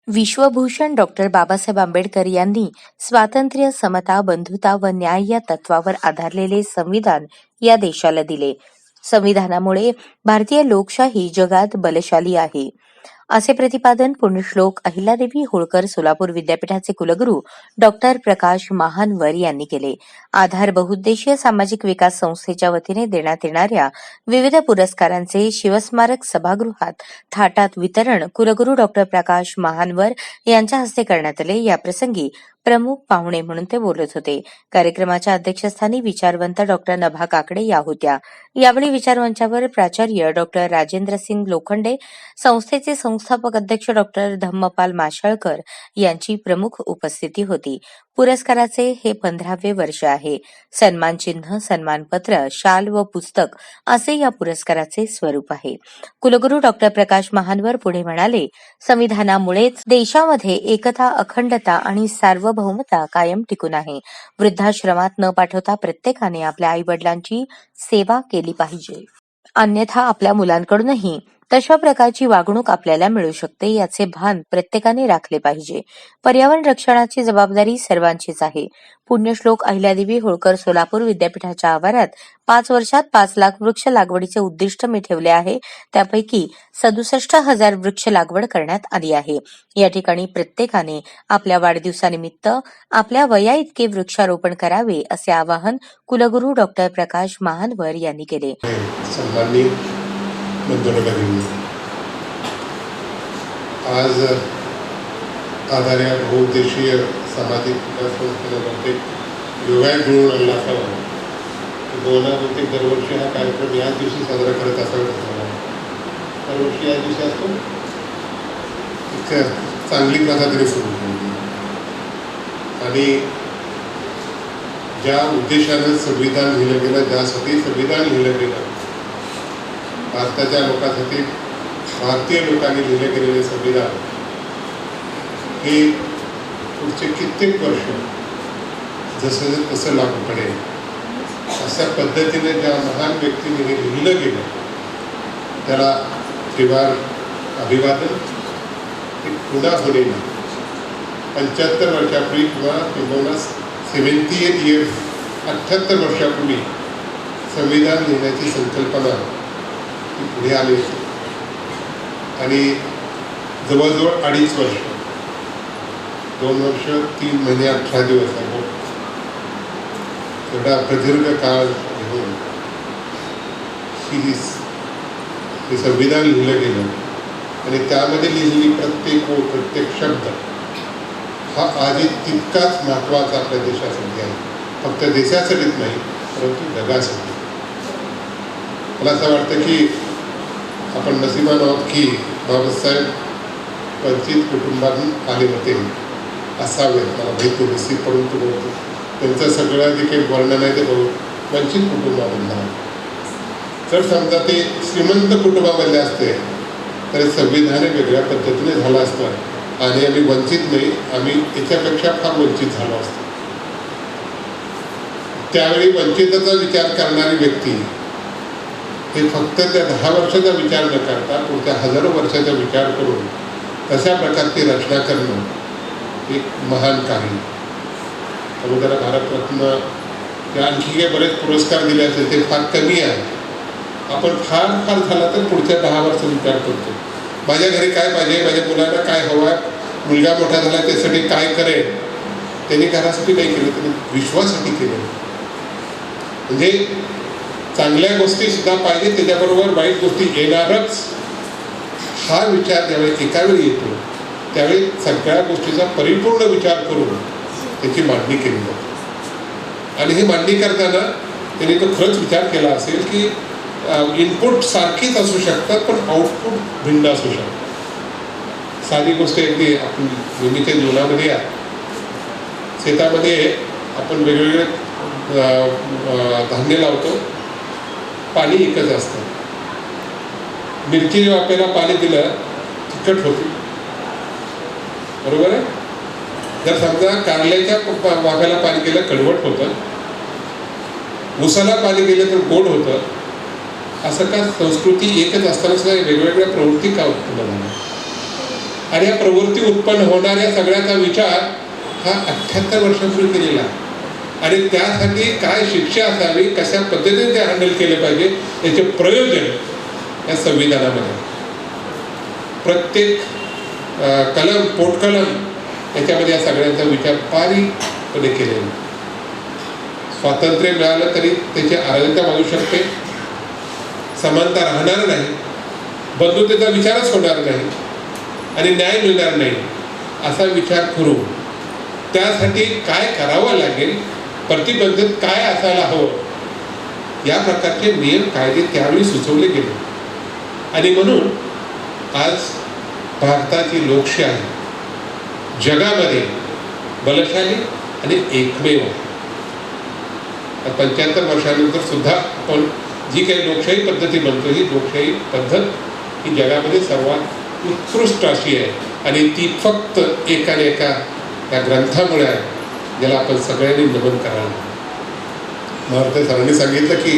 Vishwabhushan doctor Babasaheb Ambedkar यांनी स्वातंत्र्य, समता, बंधुता व न्याय या तत्वावर आधारलेले संविधान या देशाला दिले. संविधानामुळे भारतीय लोकशाही जगात बलशाली आहे, असे प्रतिपादन पुण्यश्लोक अहिल्यादेवी होळकर सोलापूर विद्यापीठाचे कुलगुरू डॉक्टर प्रकाश महानवर यांनी केले. आधार बहुउद्देशीय सामाजिक विकास संस्थेच्या वतीने देण्यात येणाऱ्या विविध पुरस्कारांचे शिवस्मारक सभागृहात थाटात वितरण कुलगुरू डॉक्टर प्रकाश महानवर यांच्या हस्ते करण्यात आले. याप्रसंगी प्रमुख पाहुणे म्हणून ते बोलत होते. कार्यक्रमाच्या अध्यक्षस्थानी विचारवंत डॉक्टर नभा काकडे या होत्या. यावेळी विचारमंचावर प्राचार्य डॉक्टर राजेंद्र सिंग लोखंडे, संस्थेचे संस्थापक अध्यक्ष डॉक्टर धम्मपाल माशाळकर यांची प्रमुख उपस्थिती होती. पुरस्काराचे हे 15वे वर्ष आहे. सन्मान चिन्ह, सन्मानपत्र, शाल व पुस्तक असे या पुरस्काराचे स्वरूप आहे. कुलगुरू डॉक्टर प्रकाश महानवर पुढे म्हणाले, संविधानामुळेच देशामध्ये एकता, अखंडता आणि सार्वभौमता कायम टिकून आहे. वृद्धाश्रमात न पाठवता प्रत्येकाने आपल्या आई वडिलांची सेवा केली पाहिजे, अन्यथा आपल्या मुलांकडूनही तशा प्रकारची वागणूक आपल्याला मिळू शकते, याचे भान प्रत्येकाने राखले पाहिजे. पर्यावरण रक्षणाची जबाबदारी सर्वांचीच आहे. पुण्यश्लोक अहिल्यादेवी होळकर सोलापूर विद्यापीठाच्या आवारात 5 वर्षात 5 लाख वृक्ष लागवडीचे उद्दिष्ट मी ठेवले आहे. त्यापैकी 67,000 वृक्ष लागवड करण्यात आली आहे. या ठिकाणी प्रत्येकाने आपल्या वाढदिवसानिमित्त आपल्या वयाइतके वृक्षारोपण करावे, असे आवाहन कुलगुरू डॉक्टर प्रकाश महानवर यांनी केले. आज आधार या बहुउद्देशीय सामाजिक विकास संस्थेने योगायोग जुळून आणला असावा. 2000 दरवर्षी हा कार्यक्रम याच दिवशी साजरा करत असावा. दरवर्षी याच दिवशी असतो. एक चांगली प्रथा तरी सुरू केली आणि ज्या उद्देशानं संविधान लिहिलं गेलं, ज्यासाठी संविधान लिहिलं गेलं, भारताच्या लोकांसाठी भारतीय लोकांनी लिहिले गेलेले संविधान हे पुढचे कित्येक वर्ष जसं तसं लागू पडेल अशा पद्धतीने ज्या महान व्यक्तीने हे लिहिलं गेलं त्याला त्रिवार अभिवादन. ते पुन्हा होणे 75 वर्षापूर्वी किंवा 70th year 78 वर्षापूर्वी संविधान लिहिण्याची संकल्पना पुढे आली आणि जवळजवळ 2.5 वर्ष 2 वर्ष 3 महिने 18 दिवस आहे. एवढा प्रदीर्घ काळ घेऊन हे संविधान लिहिलं गेलं आणि त्यामध्ये लिहिलेली प्रत्येक ओळ, प्रत्येक शब्द हा आधी तितकाच महत्त्वाचा आपल्या देशासाठी आहे. फक्त देशासाठीच नाही, परंतु जगासाठी. मला असं वाटतं की आपण नशिबान आहोत की बाबासाहेब वंचित कुटुंबातून आले होते असावे. मला माहिती नसीब, परंतु त्यांचं सगळं जे काही वर्णन आहे ते वंचित कुटुंबामधलं आहे. जर समजा ते श्रीमंत कुटुंबामधले असते तर संविधान वेगळ्या पद्धतीने झालं असतं आणि आम्ही वंचित नाही, आम्ही याच्यापेक्षा फार वंचित झालो असतो. त्यावेळी वंचिताचा विचार करणारी व्यक्ती हे फक्त त्या 10 वर्षाचा विचार न करता पुढच्या हजारो वर्षाचा विचार करून तशा प्रकारची रचना करणं एक महान कार्य. त्यामुळे त्याला भारतरत्न किंवा आणखी काही बरेच पुरस्कार दिले असेल ते फार कमी आहे. आपण फार झाला तर पुढच्या 10 वर्ष विचार करतो. माझ्या घरी काय पाहिजे, माझ्या मुलांना काय हवं आहे, मुलगा मोठा झाला त्यासाठी काय करेल. त्यांनी घरासाठी नाही केलं, त्यांनी विश्वासाठी केलं. म्हणजे चांगल्या गोष्टी सुद्धा पाहिजे, त्याच्याबरोबर वाईट गोष्टी येणारच हा विचार ज्यावेळी एकावेळी येतो त्यावेळी सगळ्या गोष्टीचा परिपूर्ण विचार करून त्याची मांडणी केली जाते. आणि ही मांडणी करताना त्यांनी तो खरंच विचार केला असेल की इनपुट सारखीच असू शकतात पण आउटपुट भिन्न असू शकतात. साधी गोष्ट अगदी आपण नेहमीच्या जीवनामध्ये शेतामध्ये आपण वेगवेगळे धान्य लावतो, पाणी एकच असतं. मिरची जेव्हा आपल्याला पाणी दिलं तिखट होते, बरोबर आहे. जर समजा कारल्याच्या वाफ्याला पाणी केलं कडवट होतं, ऊसाला पाणी केलं तर गोड होतं. असं का संस्कृती एकच असताना सुद्धा वेगवेगळ्या प्रवृत्ती का उत्पन्न झाल्या. आणि या प्रवृत्ती उत्पन्न होणाऱ्या सगळ्याचा विचार हा 78 वर्षांपूर्वी केलेला आहे. आणि त्यासाठी काय शिक्षा असावी, कशा पद्धतीने ते हँडल केले पाहिजे याचे प्रयोजन या संविधानामध्ये प्रत्येक कलम पोटकलम याच्यामध्ये या सगळ्यांचा विचार बारीकपणे केलेला. स्वातंत्र्य मिळालं तरी त्याची अराजकता वाढू शकते, समानता राहणार नाही, बंधुतेचा विचारच होणार नाही आणि न्याय मिळणार नाही असा विचार करू. त्यासाठी काय करावं लागेल, प्रतिबंधित काय असायला हवं या प्रकारचे नियम कायदे त्यावेळी सुचवले गेले. आणि म्हणून आज भारताची लोकशाही जगामध्ये बलशाली आणि एकमेव. 75 वर्षानंतर सुद्धा आपण जी काही लोकशाही पद्धती म्हणतो ही लोकशाही पद्धत ही जगामध्ये सर्वात उत्कृष्ट अशी आहे आणि ती फक्त एका या ग्रंथामुळे आहे, ज्याला आपण सगळ्यांनी नमन करायला. महाराज सरांनी सांगितलं की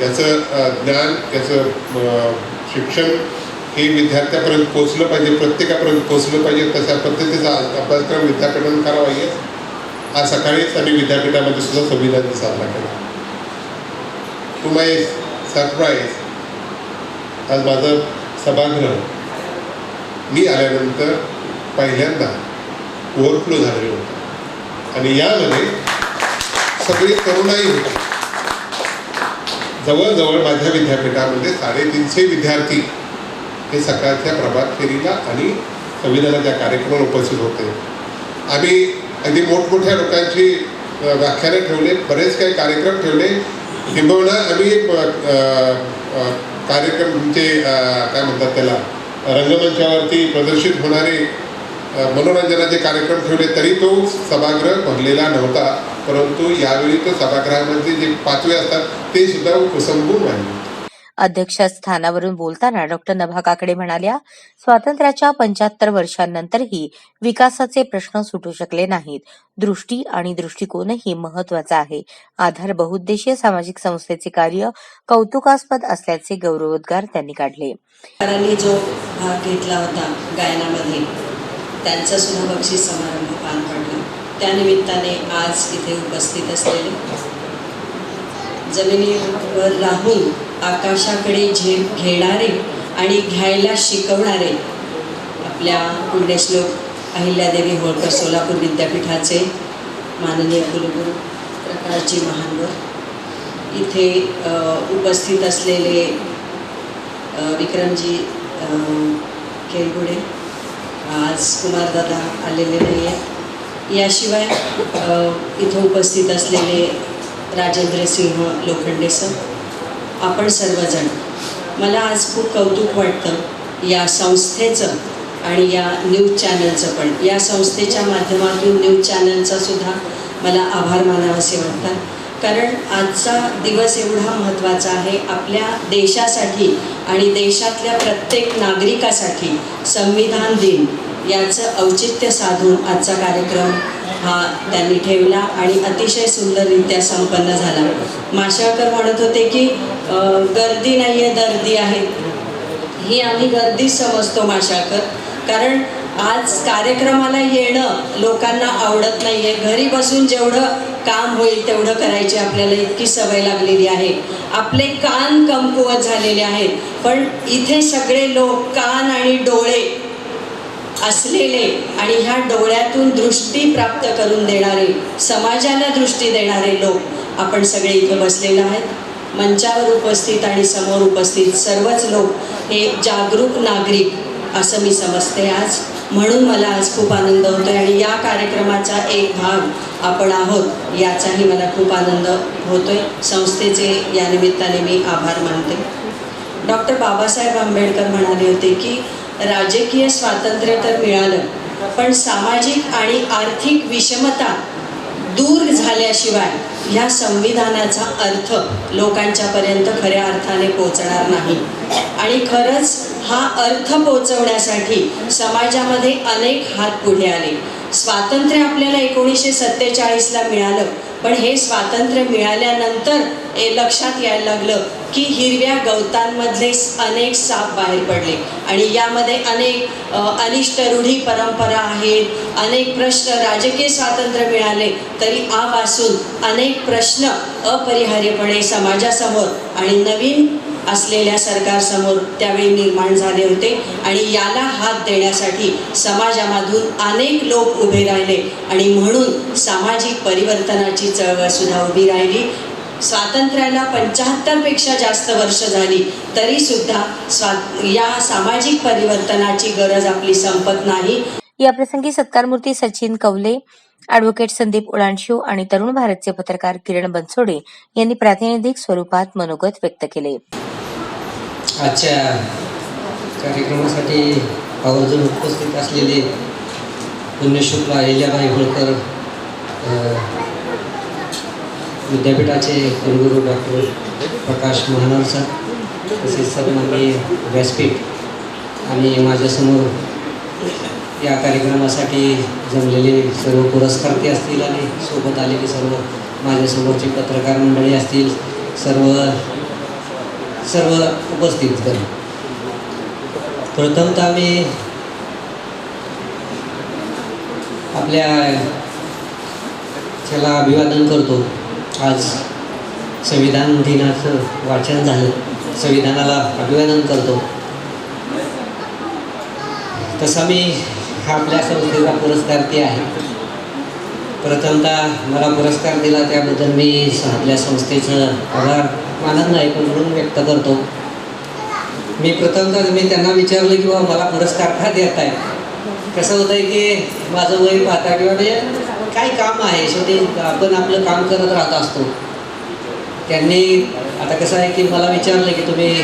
याचं ज्ञान, याचं शिक्षण हे विद्यार्थ्यापर्यंत पोचलं पाहिजे, प्रत्येकापर्यंत पोचलं पाहिजे. तशा पद्धतीचा अभ्यासक्रम विद्यापीठाने करावा. आज सकाळीच आम्ही विद्यापीठामध्ये सुद्धा संविधान साजरा केला. टू माय सरप्राईज आज माझं सभागृह मी आल्यानंतर पहिल्यांदा ओव्हरफ्लो झालेलं होतं आणि यामध्ये सगळी तरुणाई होती. जवळजवळ माझ्या विद्यापीठामध्ये 350 विद्यार्थी हे सकाळच्या प्रभात फेरीला आणि संविधानाच्या कार्यक्रमाला उपस्थित होते. आम्ही अगदी मोठमोठ्या लोकांची व्याख्याने ठेवले, बरेच काही कार्यक्रम ठेवले. किंबहुना आम्ही कार्यक्रम म्हणजे काय म्हणतात त्याला रंगमंचावरती प्रदर्शित होणारे मनोरंजनाचे कार्यक्रम ठेवले, तरी तो सभागृह भरलेला नव्हता. परंतु यावेळी तो सभागृहामध्ये जे पाचवे असतात ते सुद्धा कुसंबून वाहिले. अध्यक्षस्थानावरून बोलताना डॉक्टर नभा काकडे म्हणाल्या, स्वातंत्र्याच्या 75 वर्षांनंतरही विकासाचे प्रश्न सुटू शकले नाहीत. दृष्टी आणि दृष्टिकोनही महत्वाचा आहे. आधार बहुउद्देशीय सामाजिक संस्थेचे कार्य कौतुकास्पद असल्याचे गौरवोद्गार त्यांनी काढले. जो भाग घेतला होता गायनामध्ये त्यांचा सुद्धा बक्षीस समारंभ पार पडला. त्यानिमित्ताने आज इथे उपस्थित असलेले जमिनीवर राहून आकाशाकडे झेप घेणारे आणि घ्यायला शिकवणारे आपल्या पुण्यश्लोक अहिल्यादेवी होळकर सोलापूर विद्यापीठाचे माननीय कुलगुरू प्रकाशजी महानवर, इथे उपस्थित असलेले विक्रमजी केरगुडे, आज कुमारदादा आलेले नाही आहेत, याशिवाय इथं उपस्थित असलेले राजेंद्र सिंह लोखंडे सर, आपण सर्वजण. मला आज खूप कौतुक वाटतं या संस्थेचं आणि या न्यूज चॅनलचं पण. या संस्थेच्या माध्यमातून न्यूज चॅनलचा सुद्धा मला आभार मानावेसे वाटतात, कारण आजचा दिवस एवढा महत्त्वाचा आहे आपल्या देशासाठी आणि देशातल्या प्रत्येक नागरिकासाठी. संविधान दिन याचं औचित्य साधून आजचा कार्यक्रम हा त्यांनी ठेवला आणि अतिशय सुंदररित्या संपन्न झाला. माशेलकर म्हणत होते की गर्दी नाही आहे, गर्दी आहे. ही आम्ही गर्दी समजतो माशेलकर, कारण आज कार्यक्रमाला येणं लोकांना आवडत नाही आहे. घरी बसून जेवढं काम होईल तेवढं करायची आपल्याला इतकी सवय लागलेली आहे. आपले कान कमकुवत झालेले आहेत, पण इथे सगळे लोक कान आणि डोळे असलेले आणि ह्या डोळ्यातून दृष्टी प्राप्त करून देणारे, समाजाला दृष्टी देणारे लोक आपण सगळे इथं बसलेले आहेत. मंचावर उपस्थित आणि समोर उपस्थित सर्वच लोक हे जागरूक नागरिक असं मी समजते आज. म्हणून मला आज खूप आनंद होतो आणि या कार्यक्रमाचा एक भाग आपण आहोत याचाही मला खूप आनंद होतोय. संस्थेचे या निमित्ताने मी आभार मानते. डॉक्टर बाबासाहेब आंबेडकर म्हणाले होते की राजकीय स्वातंत्र्य तर मिळालं, पण सामाजिक आणि आर्थिक विषमता दूर झाल्याशिवाय ह्या संविधानाचा अर्थ लोकांच्यापर्यंत खऱ्या अर्थाने पोचणार नाही. आणि खरंच हा अर्थ पोचवण्यासाठी समाजामध्ये अनेक हात पुढे आले. स्वातंत्र्य आपल्याला 1947ला मिळालं, पण हे स्वातंत्र्य मिळाल्यानंतर लक्षात यायला लागलं की हिरव्या गवतांमधले अनेक साप बाहेर पडले आणि यामध्ये अनेक अनिष्ट रूढी परंपरा आहेत, अनेक प्रश्न, राजकीय स्वातंत्र्य मिळाले तरी आपासून अनेक प्रश्न अपरिहार्यपणे समाजासमोर आणि नवीन असलेल्या सरकारसमोर त्यावेळी निर्माण झाले होते आणि याला हात देण्यासाठी समाजामधून अनेक लोक उभे राहिले आणि म्हणून सामाजिक परिवर्तनाची चळवळ सुद्धा उभी राहिली. स्वातंत्र्याला 75 पेक्षा जास्त वर्ष झाली तरी सुद्धा या सामाजिक परिवर्तनाची गरज आपली संपत नाही. या प्रसंगी सत्कारमूर्ती सचिन कवले, ॲडव्होकेट संदीप उडाणशिव आणि तरुण भारतचे पत्रकार किरण बनसोडे यांनी प्रातिनिधिक स्वरूपात मनोगत व्यक्त केले. आजच्या कार्यक्रमासाठी आवर्जून उपस्थित असलेले पुण्यश्लोक अहिल्याबाई होळकर विद्यापीठाचे कुलगुरू डॉक्टर प्रकाश महानोर सर, तसेच सर्वमान्य व्यासपीठ आणि माझ्यासमोर या कार्यक्रमासाठी जमलेले सर्व पुरस्कर्ते असतील आणि सोबत आलेले सर्व माझ्यासमोरची पत्रकार मंडळी असतील, सर्व उपस्थित करू. प्रथमतः मी आपल्या त्याला अभिवादन करतो. आज संविधान दिनाचं वाचन झालं, संविधानाला अभिवादन करतो. तसा मी आपल्या संस्थेचा पुरस्कार्थी आहे. प्रथमतः मला पुरस्कार दिला त्याबद्दल मी आपल्या संस्थेचं आभार मानत नाही पण म्हणून व्यक्त करतो. मी प्रथमतः मी त्यांना विचारलं की बाबा मला पुरस्कार का देत आहे. कसं होतं आहे की माझं वय पाहता किंवा म्हणजे काय काम आहे, शेवटी आपण आपलं काम करत राहत असतो. त्यांनी आता कसं आहे की मला विचारलं की तुम्ही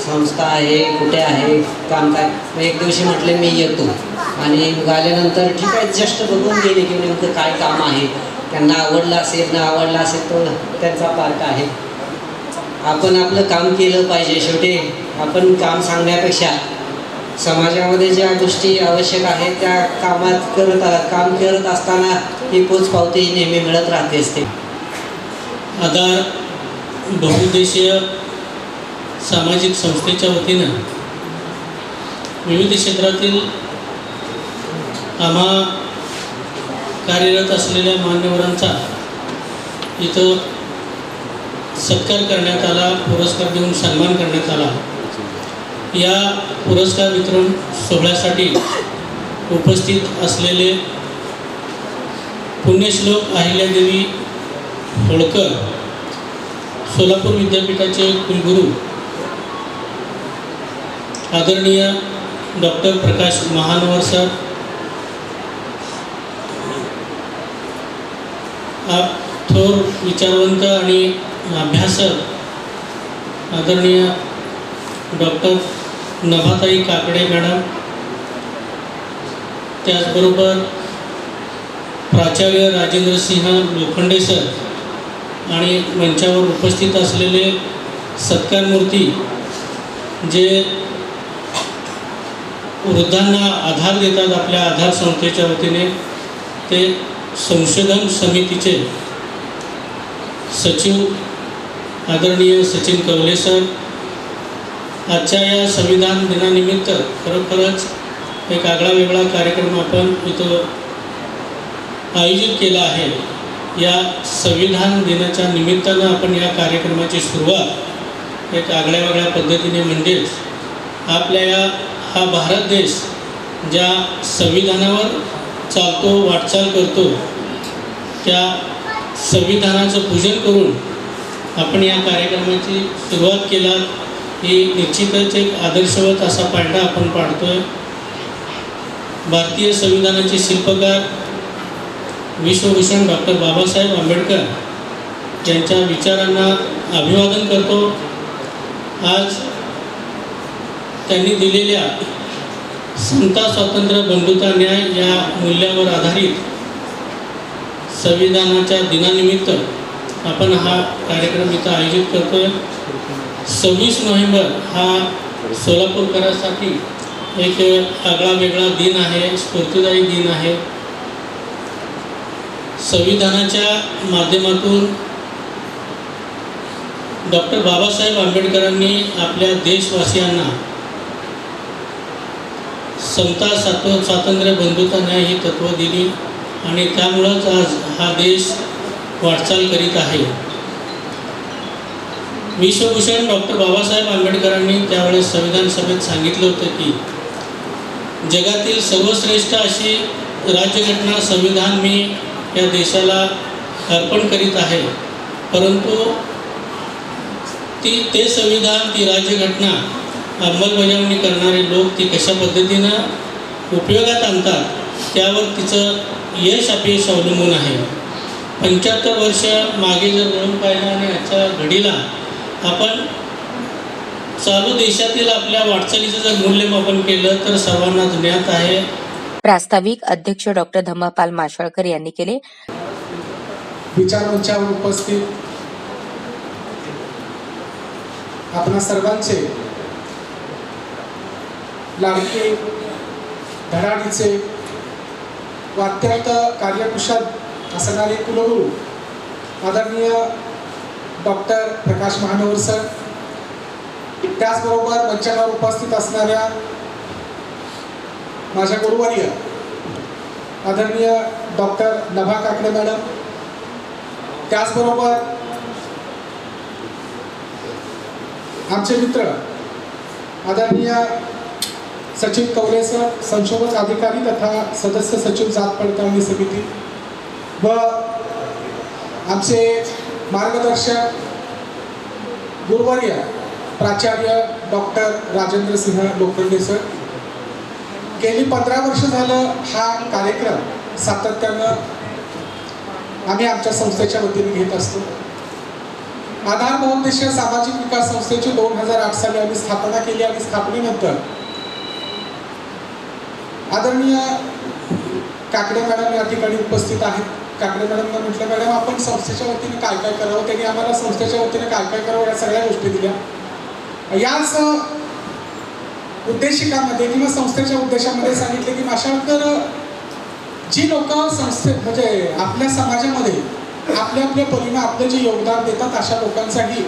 संस्था आहे, कुठे आहे, काम काय. मग एक दिवशी म्हटले मी येतो आणि आल्यानंतर ठीक आहे जस्ट बघून गेले की नेमकं काय काम आहे. त्यांना आवडलं असेल ना आवडलं असेल तो त्यांचा पार्ट आहे. आपण आपलं काम केलं पाहिजे. शेवटी आपण काम सांगण्यापेक्षा समाजामध्ये ज्या गोष्टी आवश्यक आहेत त्या काम करत असताना ही पोचपावती नेहमी मिळत राहते असते. आधार बहुउद्देशीय सामाजिक संस्थेच्या वतीनं विविध क्षेत्रातील आम्हा कार्यरत असलेल्या मान्यवरांचा इथं सत्कार करण्यात आला, पुरस्कार देऊन सन्मान करण्यात आला. या पुरस्कार वितरण सोहळ्यासाठी उपस्थित असलेले पुण्यश्लोक अहिल्यादेवी होळकर सोलापूर विद्यापीठाचे कुलगुरू आदरणीय डॉक्टर प्रकाश महानोर सर, थोर विचारवंत आणि अभ्यासक आदरणीय डॉक्टर नभाताई काकडे मॅडम, त्याचबरोबर प्राचार्य राजेंद्रसिंह लोखंडे सर आणि मंचावर उपस्थित असलेले सत्कारमूर्ती जे वृद्धांना आधार देतात आपल्या आधार संस्थेच्या वतीने, ते संशोधन समितीचे सचिव आदरणीय सचिन कवले सर. आजच्या या संविधान दिनानिमित्त खरोखरच एक आगळा वेगळा कार्यक्रम आपण इथं आयोजित केला आहे. या संविधान दिनाच्या निमित्तानं आपण या कार्यक्रमाची सुरुवात एक आगळ्या वेगळ्या पद्धतीने म्हणजेच आपल्या हा भारत देश ज्या संविधानावर चालतो, वाटचाल करतो, त्या संविधानाचं पूजन करून आपण या कार्यक्रमाची सुरुवात केला. ही निश्चितच एक आदर्शवत असा पायंडा आपण पाडतोय. भारतीय संविधानाचे शिल्पकार विश्वभूषण डॉक्टर बाबासाहेब आंबेडकर यांच्या विचारांना अभिवादन करतो. आज त्यांनी दिलेल्या समता, स्वातंत्र्य, बंधुता, न्याय या मूल्यावर आधारित संविधानाच्या दिनानिमित्त आपण हा कार्यक्रम इथं आयोजित करतोय. 26 नोव्हेंबर हा सोलापूरकरांसाठी एक आगळा वेगळा दिन आहे, स्फूर्तिदायी दिन आहे. संविधानाच्या माध्यमातून डॉक्टर बाबासाहेब आंबेडकरांनी आपल्या देशवासियांना समता, स्वातंत्र्य, बंधुता, न्याय ही तत्त्व दिली आणि त्यामुळंच आज हा देश वाटचाल करीत आहे. विश्वभूषण डॉक्टर बाबासाहेब आंबेडकरांनी त्यावेळेस संविधान सभेत सांगितलं होतं की जगातील सर्वश्रेष्ठ अशी राज्यघटना संविधान मी या देशाला अर्पण करीत आहे, परंतु ते संविधान, ती राज्यघटना अंमलबजावणी करणारे लोक ती कशा पद्धतीनं उपयोगात आणतात त्यावर तिचं यश अपयश अवलंबून आहे. 75 वर्ष मागे जर वळून पाहिलं आणि आजच्या घडीला आपण चालू देशातील आपल्या वाटचालीचं जर मूल्यमापन केलं तर सर्वांना ज्ञात आहे. प्रास्ताविक अध्यक्ष डॉक्टर धम्मपाल माशाळकर यांनी केले. विचारमंचावर उपस्थित आपणा सर्वांचे लाडके, धडाडीचे व अत्यंत कार्यकुशल असणारे कुलगुरू आदरणीय डॉक्टर प्रकाश महानवर सर, त्याचबरोबर मंचावर उपस्थित असणाऱ्या माझ्या गुरुवर्य आदरणीय डॉक्टर नभा काकडे मॅडम, त्याचबरोबर आमचे मित्र आदरणीय सचिन कवले सर, संशोधक अधिकारी तथा सदस्य सचिव जात पडताळणी समिती, व आमचे मार्गदर्शक गुरुवर्य प्राचार्य डॉक्टर राजेंद्र सिंह लोखंडे सर. गेली 15 वर्ष झालं हा कार्यक्रम सातत्यानं आम्ही आमच्या संस्थेच्या वतीने घेत असतो. आधार बहुउद्देशीय सामाजिक विकास संस्थेची 2008 साली आम्ही स्थापना केली आणि स्थापनेनंतर आदरणीय काकडे मॅडम या ठिकाणी उपस्थित आहेत. काकडे मॅडमला म्हटलं, मॅडम आपण संस्थेच्या वतीने काय काय करावं, त्यांनी आम्हाला संस्थेच्या वतीने काय काय करावं या सगळ्या गोष्टी दिल्या. याच उद्देशिकामध्ये किंवा संस्थेच्या उद्देशामध्ये सांगितले की माशाळकर जी लोक म्हणजे आपल्या समाजामध्ये आपल्या परीने आपले जे योगदान देतात अशा लोकांसाठी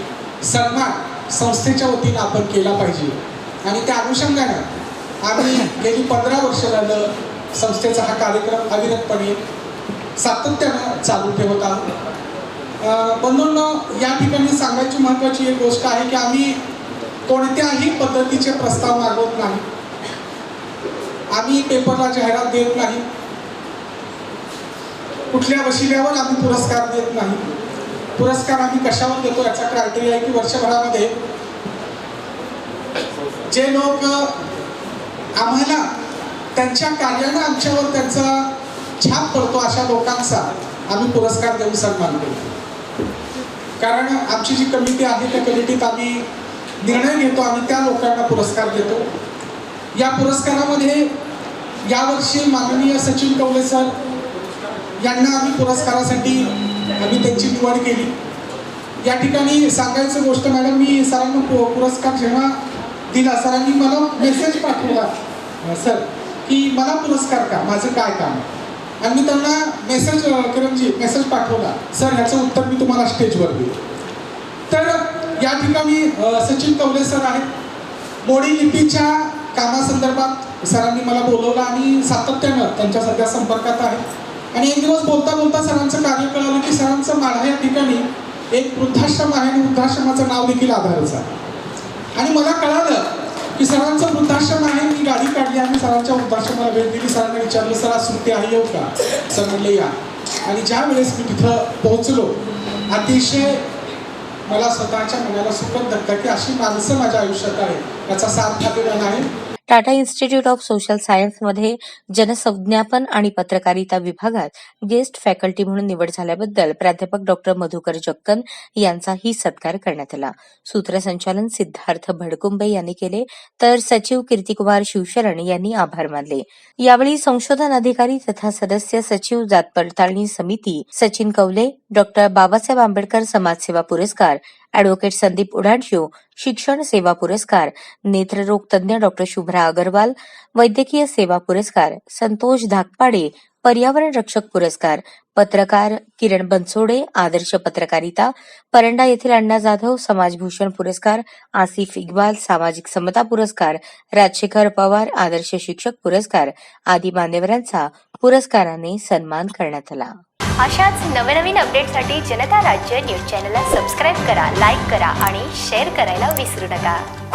सन्मान संस्थेच्या वतीने आपण केला पाहिजे. आणि त्या अनुषंगाने आम्ही गेली 15 वर्ष झालं संस्थेचा हा कार्यक्रम अविरतपणे सातत्यानं चालू ठेवत आहोत. बंधूंनो, या ठिकाणी सांगायची महत्त्वाची एक गोष्ट आहे की आम्ही कोणत्याही पद्धतीचे प्रस्ताव मागवत नाही. आम्ही पेपरला जाहिरात देत नाही. कुठल्या वशिल्यावर आम्ही पुरस्कार देत नाही. पुरस्कार आम्ही कशावर देतो याचा क्रायटेरिया आहे की वर्षभरामध्ये जे लोक आम्हाला त्यांच्या कार्यानं आमच्यावर त्यांचा छाप पडतो अशा लोकांचा आम्ही पुरस्कार देऊन सन्मान करतो. कारण आमची जी कमिटी आहे त्या कमिटीत आम्ही निर्णय घेतो आणि त्या लोकांना पुरस्कार देतो. या पुरस्कारामध्ये यावर्षी माननीय सचिन कवले सर यांना आम्ही पुरस्कारासाठी त्यांची निवड केली. या ठिकाणी सांगायचं गोष्ट, मॅडम मी सरांना पुरस्कार जेव्हा दिला, सरांनी मला मेसेज पाठवला सर की मला पुरस्कार का, माझं काय काम, आणि मी त्यांना मेसेज पाठवला, सर ह्याचं उत्तर मी तुम्हाला स्टेजवर देईन. तर या ठिकाणी सचिन कवले सर आहेत. मोडी लिपीच्या कामासंदर्भात सरांनी मला बोलवलं आणि सातत्यानं त्यांच्या सध्या संपर्कात आहे. आणि एक दिवस बोलता बोलता सरांचं कार्य कळालं की सरांचं माढा या ठिकाणी एक वृद्धाश्रम आहे आणि वृद्धाश्रमाचं नाव देखील आधारचं आहे. आणि मला कळालं की सरांचं वृद्धाश्रम आहे. मी गाडी काढली आणि सरांच्या वृद्धाश्रमाला भेट दिली. सरांना विचारलं, सर आज सुट्टी आहे येऊ का? सर म्हणले या. आणि ज्या वेळेस मी तिथं पोहोचलो, अतिशय मला स्वतःच्या मनाला सुखद धक्का की अशी माणसं माझ्या आयुष्यात आहे याचा सार्थ आलेला नाही. टाटा इन्स्टिट्यूट ऑफ सोशल सायन्समध्ये जनसंज्ञापन आणि पत्रकारिता विभागात गेस्ट फॅकल्टी म्हणून निवड झाल्याबद्दल प्राध्यापक डॉक्टर मधुकर जक्कन यांचाही सत्कार करण्यात आला. सूत्रसंचालन सिद्धार्थ भडकुंबे यांनी केले, तर सचिव कीर्तिकुमार शिवशरण यांनी आभार मानले. यावेळी संशोधन अधिकारी तथा सदस्य सचिव जात पडताळणी समिती सचिन कवले, डॉक्टर बाबासाहेब आंबेडकर समाजसेवा पुरस्कार ॲडव्होकेट संदीप उडाणशिव शिक्षण सेवा पुरस्कार, नेत्ररोग तज्ञ डॉ. शुभ्रा अगरवाल वैद्यकीय सेवा पुरस्कार, संतोष धाकपाडे पर्यावरण रक्षक पुरस्कार, पत्रकार किरण बनसोडे आदर्श पत्रकारिता, परंडा येथील अण्णा जाधव समाजभूषण पुरस्कार, आसिफ इक्बाल सामाजिक समता पुरस्कार, राजशेखर पवार आदर्श शिक्षक पुरस्कार आदी मान्यवरांचा पुरस्काराने सन्मान करण्यात आला. अशाच नवनवीन अपडेटसाठी जनता राज्य न्यूज चॅनलला सबस्क्राईब करा, लाईक करा आणि शेअर करायला विसरू नका.